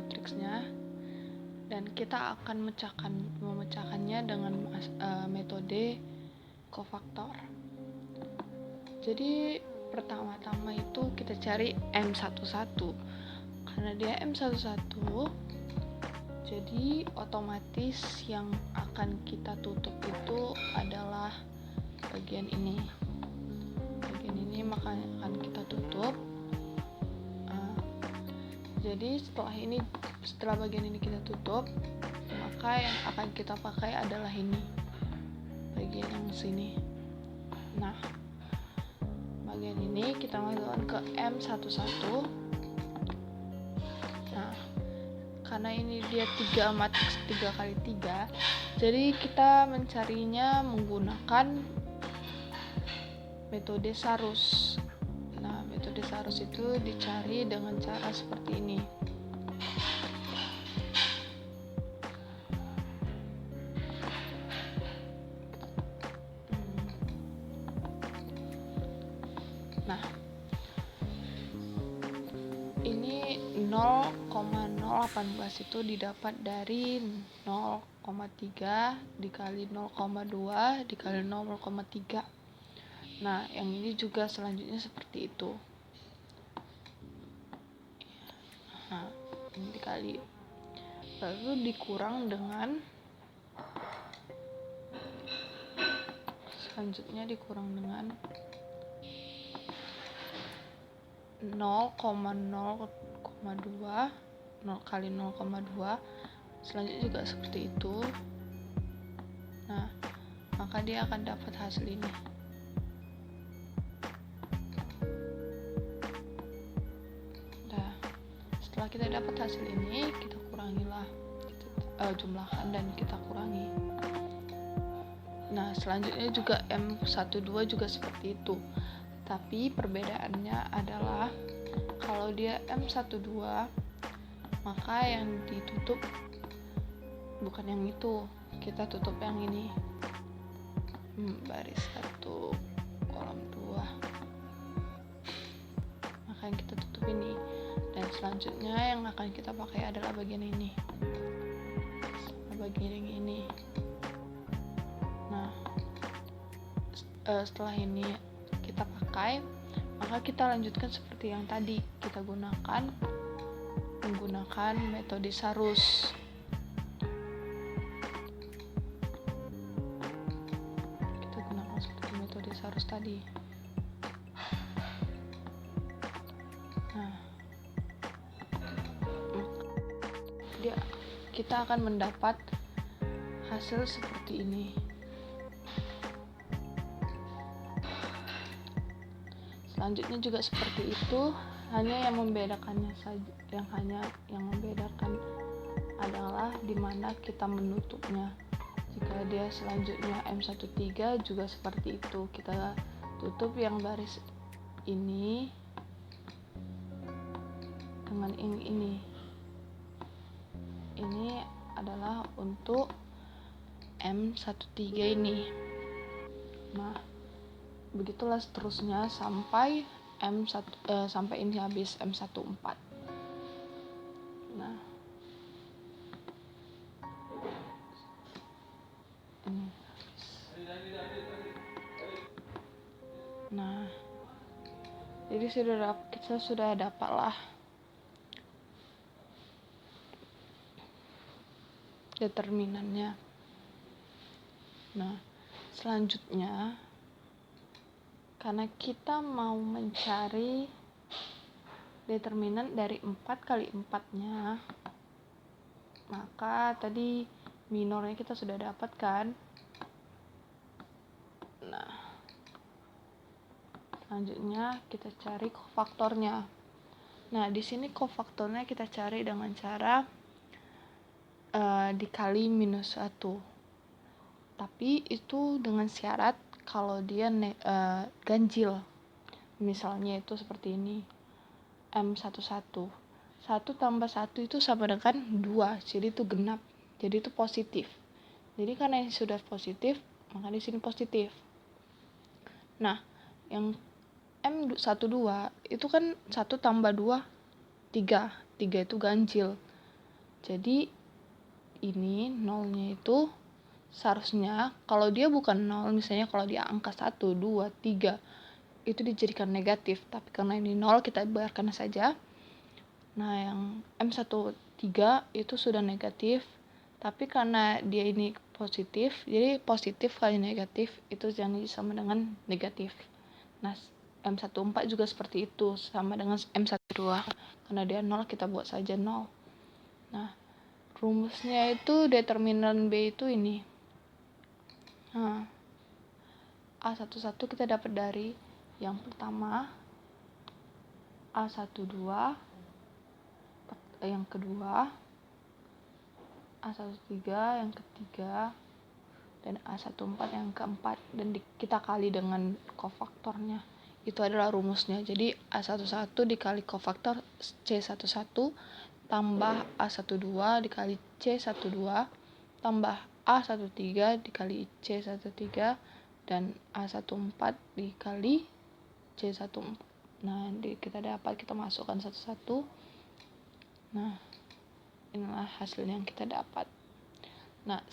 matriksnya, dan kita akan memecahkannya dengan metode kofaktor. Jadi pertama-tama itu kita cari M11, karena dia M11, jadi otomatis yang akan kita tutup itu adalah bagian ini, maka akan kita tutup. Jadi setelah bagian ini kita tutup, maka yang akan kita pakai adalah ini, bagian yang sini. Nah, bagian ini kita masukkan ke M11. Nah, karena ini dia matriks 3x3, jadi kita mencarinya menggunakan metode Sarus. Nah, metode Sarus itu dicari dengan cara seperti ini. Nah, ini 0,018 itu didapat dari 0,3 dikali 0,2 dikali 0,3. Nah, yang ini juga selanjutnya seperti itu. Nah, ini dikali, lalu dikurang dengan, selanjutnya dikurang dengan 0,0,2 kali 0,2, selanjutnya juga seperti itu. Nah, maka dia akan dapat hasil ini. Nah, setelah kita dapat hasil ini, kita kurangilah, jumlahkan dan kita kurangi. Nah, selanjutnya juga M12 juga seperti itu. Tapi perbedaannya adalah kalau dia M12, maka yang ditutup bukan yang itu, kita tutup yang ini, baris 1 kolom 2, maka yang kita tutup ini. Dan selanjutnya yang akan kita pakai adalah bagian ini, bagian yang ini. Nah, setelah ini kita pakai, maka kita lanjutkan seperti yang tadi, kita menggunakan metode Sarus. Kita gunakan seperti metode Sarus tadi. Nah, kita akan mendapat hasil seperti ini. Selanjutnya juga seperti itu, hanya yang membedakannya saja, yang membedakan adalah di mana kita menutupnya. Jika dia selanjutnya M13 juga seperti itu, kita tutup yang baris ini dengan ini. Ini adalah untuk M13 ini. Nah, begitulah seterusnya sampai sampai ini habis M14. Nah, ini. Nah, jadi kita sudah dapatlah determinannya. Nah, selanjutnya karena kita mau mencari determinan dari 4 kali 4-nya, maka tadi minornya kita sudah dapatkan. Nah, selanjutnya kita cari kofaktornya. Nah, di sini kofaktornya kita cari dengan cara dikali -1. Tapi itu dengan syarat kalau dia ganjil. Misalnya itu seperti ini, M11. 1 tambah 1 itu sama dengan 2, jadi itu genap. Jadi itu positif. Jadi karena ini sudah positif, maka di sini positif. Nah, yang M12 itu kan 1 tambah 2, 3. 3 itu ganjil. Jadi ini nolnya itu seharusnya kalau dia bukan nol, misalnya kalau dia angka 1, 2, 3 itu dijadikan negatif, tapi karena ini nol kita biarkan saja. Nah yang M13 itu sudah negatif, tapi karena dia ini positif, jadi positif kali negatif itu yang sama dengan negatif. Nah M14 juga seperti itu, sama dengan M12, karena dia nol kita buat saja nol. Nah rumusnya itu determinan B itu ini. Nah, A11 kita dapat dari yang pertama A12, yang kedua A13 yang ketiga, dan A14 yang keempat, dan kita kali dengan kofaktornya. Itu adalah rumusnya. Jadi A11 dikali kofaktor C11 tambah A12 dikali C12 tambah A13 dikali C13 dan A14 dikali C14. Nah, kita dapat, kita masukkan satu-satu. Nah, inilah hasil yang kita dapat. Nah,